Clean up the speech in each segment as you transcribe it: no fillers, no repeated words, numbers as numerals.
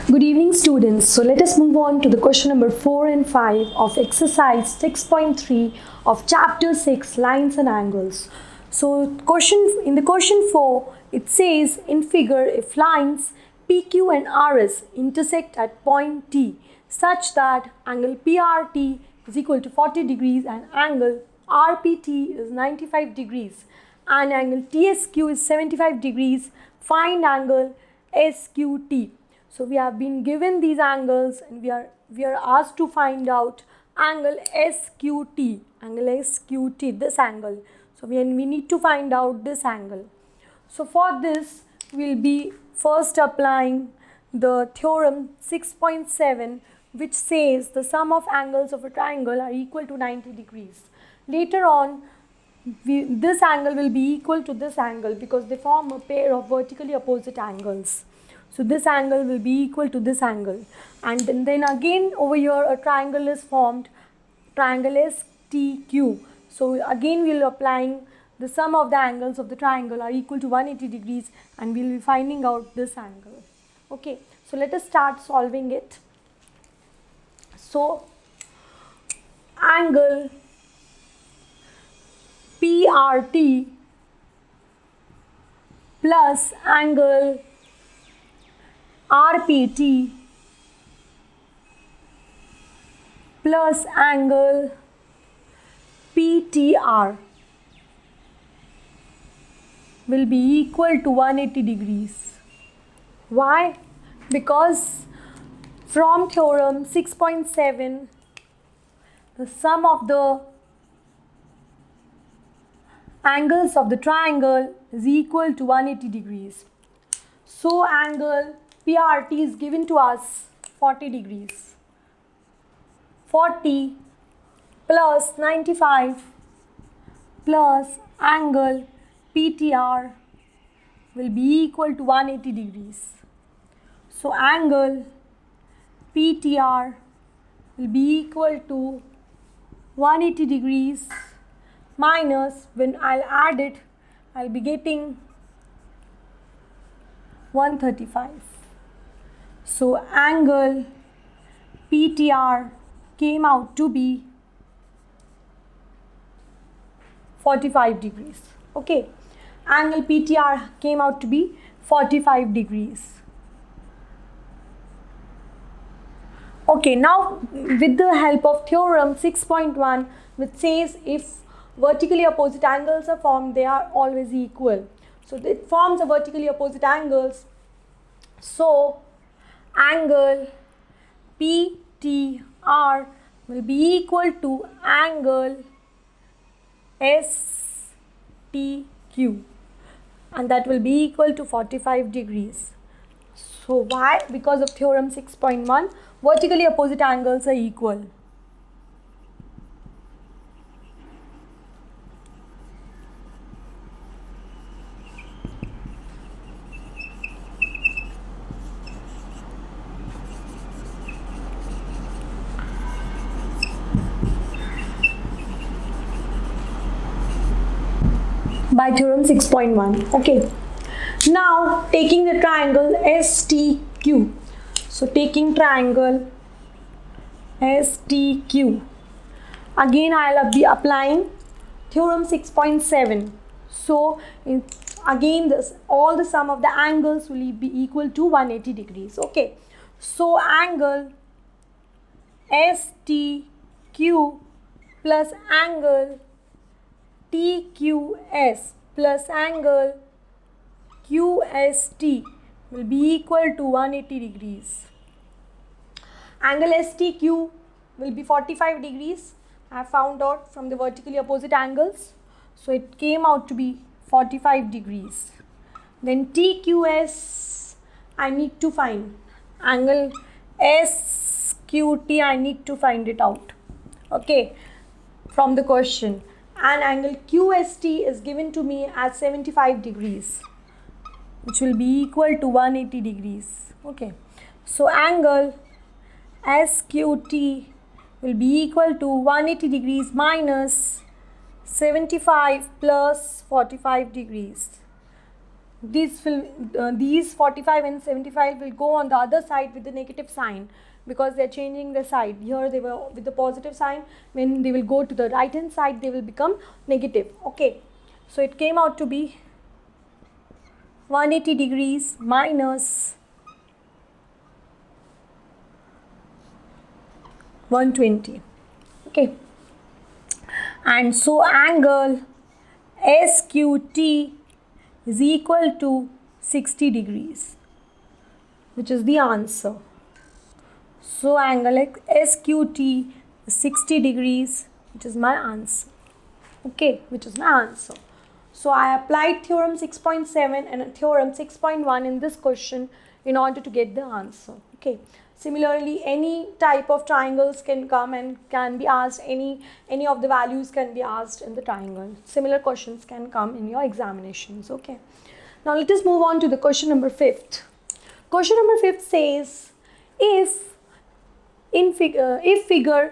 Good evening students. So let us move on to the question number 4 and 5 of exercise 6.3 of chapter 6 lines and angles. So in the question 4 it says in figure if lines PQ and RS intersect at point T such that angle PRT is equal to 40 degrees and angle RPT is 95 degrees and angle TSQ is 75 degrees, find angle SQT. So we have been given these angles and we are asked to find out angle SQT, this angle. So we need to find out this angle. So for this we'll be first applying the theorem 6.7 which says the sum of angles of a triangle are equal to 90 degrees. Later on this angle will be equal to this angle because they form a pair of vertically opposite angles. So this angle will be equal to this angle, and then again over here a triangle is formed, triangle STQ. So again we will applying the sum of the angles of the triangle are equal to 180 degrees and we will be finding out this angle. Okay, so let us start solving it. So angle PRT plus angle RPT plus angle PTR will be equal to 180 degrees. Why? Because from theorem 6.7 the sum of the angles of the triangle is equal to 180 degrees. So angle PRT is given to us 40 degrees. 40 plus 95 plus angle PTR will be equal to 180 degrees. So angle PTR will be equal to 180 degrees minus, when I'll add it, I'll be getting 135. So angle PTR came out to be 45 degrees. Okay, angle PTR came out to be 45 degrees. Okay, now with the help of theorem 6.1 which says if vertically opposite angles are formed, they are always equal. So it forms a vertically opposite angles. So angle PTR will be equal to angle STQ and that will be equal to 45 degrees. So why? Because of theorem 6.1 vertically opposite angles are equal. By theorem 6.1. Okay, now taking the triangle STQ. So taking triangle STQ, again I'll be applying theorem 6.7. So again all the sum of the angles will be equal to 180 degrees. Okay, so angle STQ plus angle TQS plus angle QST will be equal to 180 degrees. Angle STQ will be 45 degrees. I have found out from the vertically opposite angles. So it came out to be 45 degrees. Then TQS I need to find. Angle SQT I need to find it out. Okay, from the question. And angle QST is given to me as 75 degrees which will be equal to 180 degrees. Okay, so angle SQT will be equal to 180 degrees minus 75 plus 45 degrees. these 45 and 75 will go on the other side with the negative sign, because they're changing the side. Here they were with the positive sign. When they will go to the right hand side, they will become negative. Okay, so it came out to be 180 degrees minus 120. Okay, and so angle SQT is equal to 60 degrees, which is the answer. So angle SQT is 60 degrees, which is my answer. Okay, which is my answer. So I applied theorem 6.7 and theorem 6.1 in this question in order to get the answer. Okay. Similarly, any type of triangles can come and can be asked, any of the values can be asked in the triangle. Similar questions can come in your examinations. Okay. Now let us move on to the question number 5th. Question number 5th says, if PQ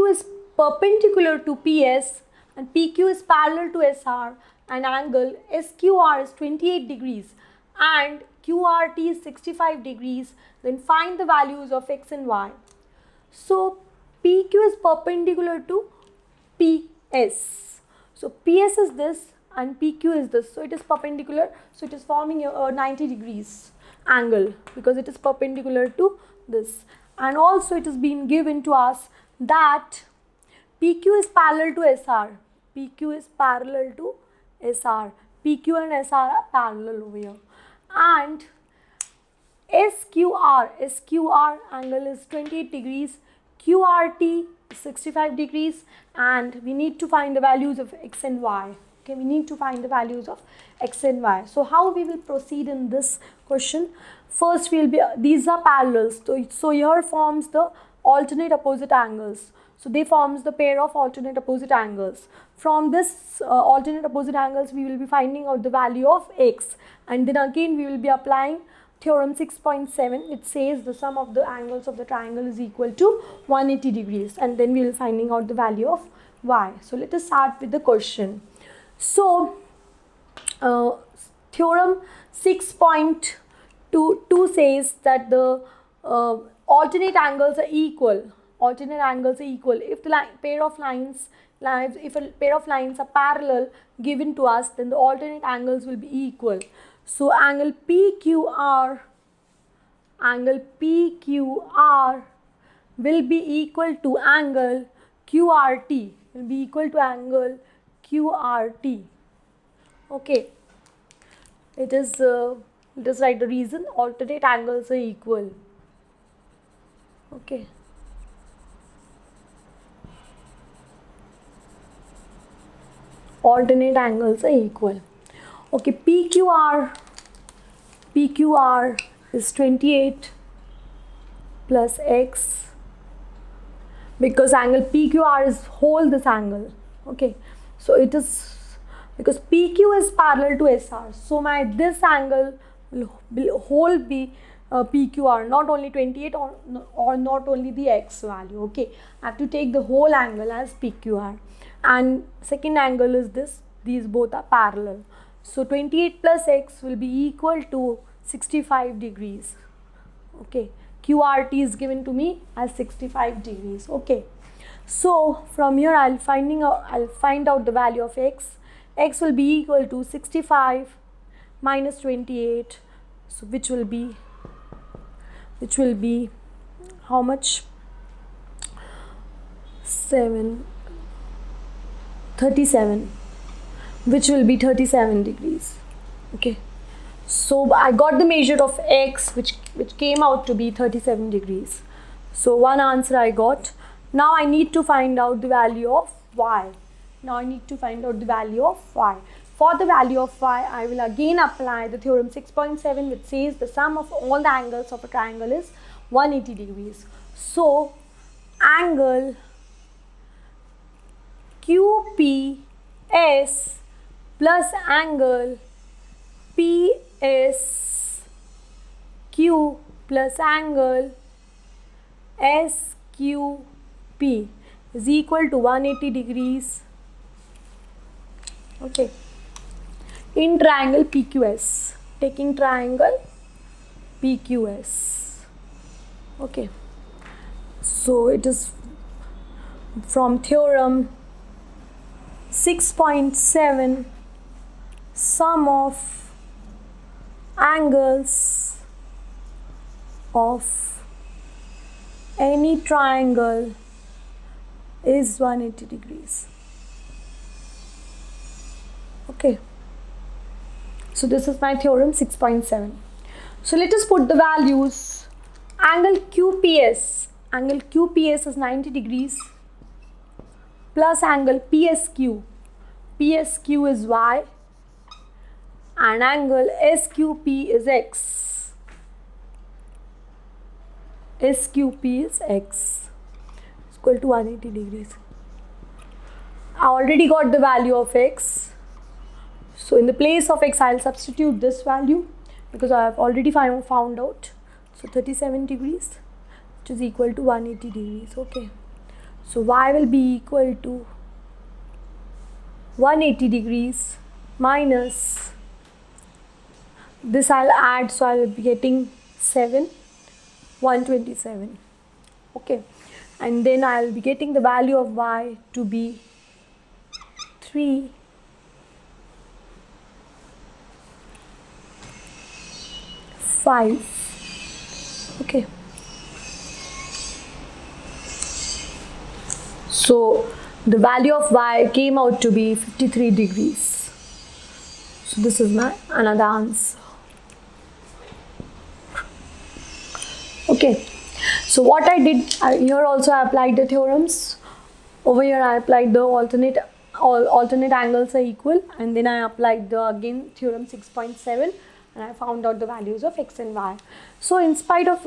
is perpendicular to PS and PQ is parallel to SR and angle SQR is 28 degrees and QRT is 65 degrees, then find the values of X and Y. So PQ is perpendicular to PS. So PS is this and PQ is this. So it is perpendicular. So it is forming a 90 degrees angle because it is perpendicular to this. And also it is being given to us that PQ is parallel to SR. PQ is parallel to SR. PQ and SR are parallel over here. And SQR angle is 28 degrees. QRT is 65 degrees. And we need to find the values of X and Y. Okay, we need to find the values of X and Y. So how we will proceed in this question? First, these are parallels. So here forms the alternate opposite angles. So they forms the pair of alternate opposite angles. From this alternate opposite angles, we will be finding out the value of X. And then again, we will be applying theorem 6.7, which says the sum of the angles of the triangle is equal to 180 degrees. And then we will be finding out the value of Y. So let us start with the question. So theorem 6.2 says that the alternate angles are equal. Alternate angles are equal. If the pair of lines are parallel given to us, then the alternate angles will be equal. So angle PQR will be equal to angle QRT. Okay. Let us write the reason. Alternate angles are equal. Okay. Alternate angles are equal. Okay, PQR is 28 plus X, because angle PQR is whole this angle. Okay, so it is because PQ is parallel to SR. So this angle will whole be PQR, not only 28 or not only the X value. Okay, I have to take the whole angle as PQR. And second angle is this. These both are parallel. So 28 plus X will be equal to 65 degrees. Okay. QRT is given to me as 65 degrees. Okay. So from here I'll find out the value of X. X will be equal to 65 minus 28. So which will be how much? 37, which will be 37 degrees. Okay, so I got the measure of X, which came out to be 37 degrees. So one answer I got. Now I need to find out the value of Y. For the value of Y, I will again apply the theorem 6.7, which says the sum of all the angles of a triangle is 180 degrees. So angle QPS plus angle PSQ plus angle SQP is equal to 180 degrees. Okay. in triangle PQS. Taking triangle PQS. Okay. So it is from theorem 6.7, sum of angles of any triangle is 180 degrees. Okay. So this is my theorem 6.7. So let us put the values. Angle QPS. Angle QPS is 90 degrees plus angle PSQ. PSQ is Y and angle SQP is X. SQP is X. It's equal to 180 degrees. I already got the value of X. So in the place of X, I'll substitute this value because I have already found out. So 37 degrees, which is equal to 180 degrees. Okay. So Y will be equal to 180 degrees minus this I'll add, so I'll be getting 127. Okay. And then I'll be getting the value of Y to be 3. 5. Okay. So the value of Y came out to be 53 degrees. So this is my another answer. Okay. So what I did here also I applied the theorems. Over here I applied the alternate angles are equal, and then I applied the again theorem 6.7. and I found out the values of X and Y. So in spite of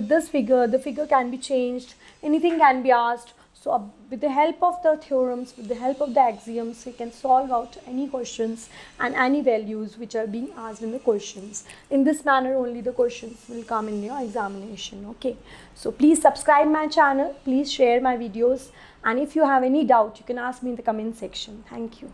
this figure, the figure can be changed, anything can be asked. So with the help of the theorems, with the help of the axioms, you can solve out any questions and any values which are being asked in the questions. In this manner only the questions will come in your examination. Okay. So please subscribe my channel, please share my videos, and if you have any doubt, you can ask me in the comment section. Thank you.